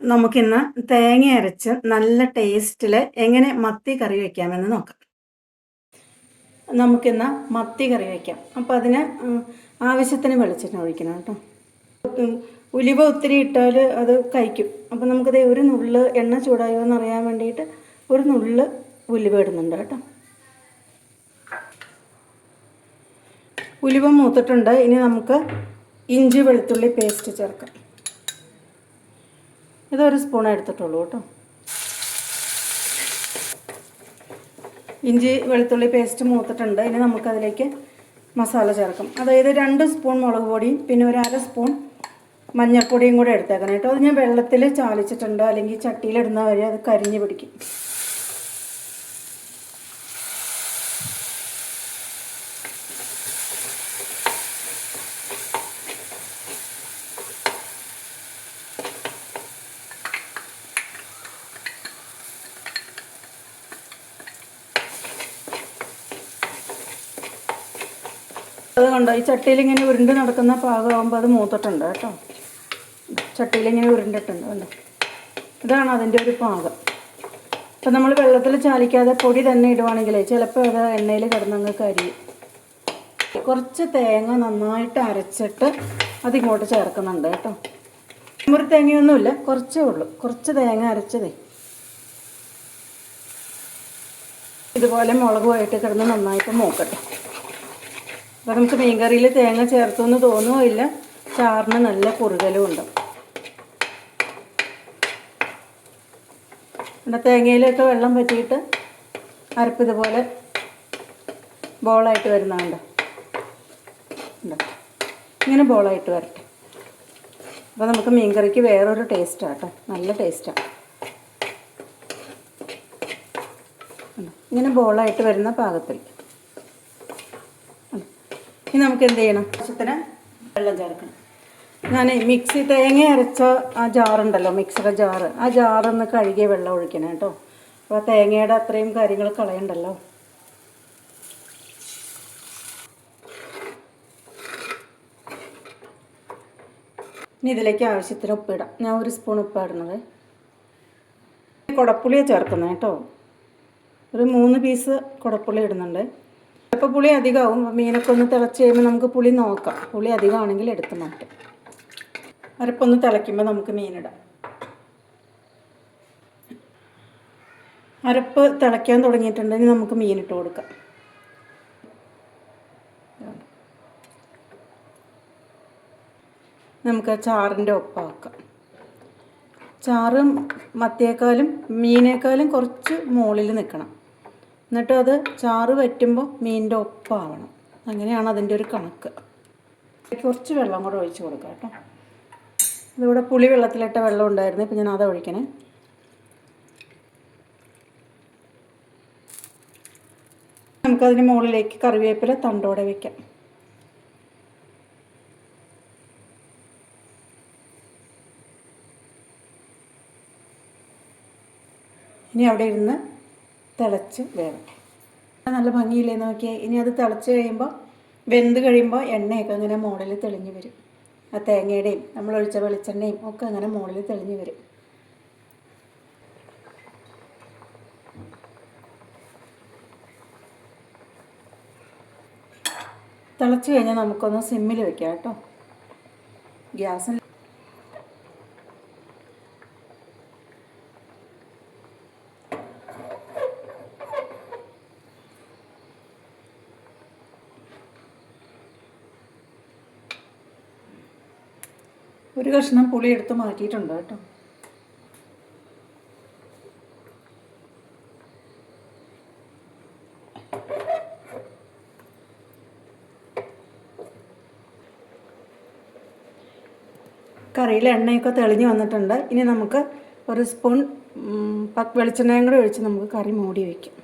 നമുക്കിന്ന് തേങ്ങ അരച്ച് നല്ല ടേസ്റ്റിൽ എങ്ങനെ മത്തി കറി വയ്ക്കാമെന്ന് നോക്കാം. നമുക്കിന്ന് മത്തി കറി വയ്ക്കാം. അപ്പോൾ അതിന് ആവശ്യത്തിന് വെളിച്ചെണ്ണ ഒഴിക്കണം കേട്ടോ. ഉലുവ ഒത്തിരി ഇട്ടാൽ അത് കഴിക്കും. അപ്പോൾ നമുക്കത് ഒരു നുള്ള് എണ്ണ ചൂടായോ എന്ന് അറിയാൻ വേണ്ടിയിട്ട് ഒരു നുള്ള് ഉലുവ ഇടുന്നുണ്ട് കേട്ടോ. ഉലുവ മൂത്തിട്ടുണ്ട്. ഇനി നമുക്ക് ഇഞ്ചി വെളുത്തുള്ളി പേസ്റ്റ് ചേർക്കാം. ഇതൊരു സ്പൂൺ എടുത്തിട്ടുള്ളൂ കേട്ടോ. ഇഞ്ചി വെളുത്തുള്ളി പേസ്റ്റ് മൂത്തിട്ടുണ്ട്. ഇനി നമുക്കതിലേക്ക് മസാല ചേർക്കാം. അതായത് 2 സ്പൂൺ മുളക് പൊടിയും പിന്നെ ഒരു 1/2 സ്പൂൺ മഞ്ഞൾപ്പൊടിയും കൂടെ എടുത്തേക്കണം കേട്ടോ. അത് ഞാൻ വെള്ളത്തിൽ ചാലിച്ചിട്ടുണ്ട്, അല്ലെങ്കിൽ ചട്ടിയിലിടുന്ന വരെ അത് കരിഞ്ഞ് പിടിക്കും. അത് കണ്ടോ, ഈ ചട്ടിയിൽ ഇങ്ങനെ ഉരുണ്ട് നടക്കുന്ന പാകമാകുമ്പോൾ അത് മൂത്തിട്ടുണ്ട് കേട്ടോ. ചട്ടിയിൽ ഇങ്ങനെ ഉരുണ്ടിട്ടുണ്ട് കണ്ടോ. ഇതാണ് അതിൻ്റെ ഒരു പാകം. അപ്പം നമ്മൾ വെള്ളത്തിൽ ചാലിക്കാതെ പൊടി തന്നെ ഇടുവാണെങ്കിൽ ചിലപ്പോൾ അത് എണ്ണയിൽ കിടന്നങ്ങ് കരിയും. കുറച്ച് തേങ്ങ നന്നായിട്ട് അരച്ചിട്ട് അതിങ്ങോട്ട് ചേർക്കുന്നുണ്ട് കേട്ടോ. ഒരു തേങ്ങയൊന്നുമില്ല, കുറച്ചേ ഉള്ളൂ. കുറച്ച് തേങ്ങ അരച്ചതേ ഇതുപോലെ മുളകുമായിട്ട് കിടന്ന് നന്നായിട്ട് മൂക്കട്ടെ. അപ്പോൾ നമുക്ക് മീൻകറിയിൽ തേങ്ങ ചേർത്തൊന്നും തോന്നുകയില്ല. ചാറിന് നല്ല കുറുകലും ഉണ്ടാവും. പിന്നെ തേങ്ങയിലൊക്കെ വെള്ളം പറ്റിയിട്ട് അരപ്പ് ഇതുപോലെ ബോളായിട്ട് വരുന്നുണ്ട്. ഇങ്ങനെ ബോളായിട്ട് വരട്ടെ. അപ്പോൾ നമുക്ക് മീൻകറിക്ക് വേറൊരു ടേസ്റ്റാണ് കേട്ടോ. നല്ല ടേസ്റ്റാണ്. ഇങ്ങനെ ബോളായിട്ട് വരുന്ന പാകത്തിൽ ഇനി നമുക്ക് എന്ത് ചെയ്യണം? ആവശ്യത്തിന് വെള്ളം ചേർക്കണം. ഞാൻ മിക്സി തേങ്ങ അരച്ച ആ ജാറുണ്ടല്ലോ, മിക്സിയുടെ ജാറ്, ആ ജാറൊന്ന് കഴുകിയ വെള്ളം ഒഴിക്കണം കേട്ടോ. അപ്പോൾ തേങ്ങയുടെ അത്രയും കാര്യങ്ങൾ കളയണ്ടല്ലോ. ഇനി ഇതിലേക്ക് ആവശ്യത്തിന് ഉപ്പിടാം. ഞാൻ 1 സ്പൂൺ ഉപ്പാടുന്നത്. കുടപ്പുളിയാണ് ചേർക്കുന്നത് കേട്ടോ. ഒരു 3 പീസ് കുടപ്പുളി ഇടുന്നുണ്ട്. ഇപ്പോൾ പുളി അധികമാവും. മീനൊക്കെ ഒന്ന് തിളച്ച് കഴിയുമ്പോൾ നമുക്ക് പുളി നോക്കാം. പുളി അധികമാണെങ്കിൽ എടുത്ത് മാറ്റാം. അരപ്പൊന്ന് തിളയ്ക്കുമ്പോൾ നമുക്ക് മീനിടാം. അരപ്പ് തിളയ്ക്കാൻ തുടങ്ങിയിട്ടുണ്ടെങ്കിൽ നമുക്ക് മീനിട്ട് കൊടുക്കാം. നമുക്ക് ചാറിൻ്റെ ഒപ്പാക്കാം. ചാറ് മത്തിയേക്കാളും മീനേക്കാളും കുറച്ച് മുകളിൽ നിൽക്കണം. എന്നിട്ട് അത് ചാറ് വറ്റുമ്പോൾ മീനിൻ്റെ ഒപ്പാവണം. അങ്ങനെയാണ് അതിൻ്റെ ഒരു കണക്ക്. കുറച്ച് വെള്ളം കൂടെ ഒഴിച്ച് കൊടുക്കാം കേട്ടോ. ഇതിവിടെ പുളി വെള്ളത്തിലിട്ട വെള്ളം ഉണ്ടായിരുന്നു. ഇപ്പം ഞാൻ അത് ഒഴിക്കണേ. നമുക്കതിന് മുകളിലേക്ക് കറിവേപ്പില തണ്ടോടെ വയ്ക്കാം. ഇനി അവിടെ ഇരുന്ന് തിളച്ച് വേവട്ടെ. നല്ല ഭംഗിയില്ലേ നോക്കിയാൽ. ഇനി അത് തിളച്ച് കഴിയുമ്പോൾ, വെന്ത് കഴിയുമ്പോൾ എണ്ണയൊക്കെ അങ്ങനെ മുകളിൽ തെളിഞ്ഞ് വരും. ആ തേങ്ങയുടെയും നമ്മൾ ഒഴിച്ച വെളിച്ചെണ്ണയും ഒക്കെ അങ്ങനെ മുകളിൽ തെളിഞ്ഞ് വരും. തിളച്ച് കഴിഞ്ഞാൽ നമുക്കൊന്ന് സിമ്മിൽ വെക്കാം കേട്ടോ. ഗ്യാസിൽ ഒരു കഷ്ണം പുളി എടുത്ത് മാറ്റിയിട്ടുണ്ട് കേട്ടോ. കറിയിൽ എണ്ണയൊക്കെ തെളിഞ്ഞ് വന്നിട്ടുണ്ട്. ഇനി നമുക്ക് 1 സ്പൂൺ വെളിച്ചെണ്ണയും കൂടെ ഒഴിച്ച് നമുക്ക് കറി മൂടി വയ്ക്കാം.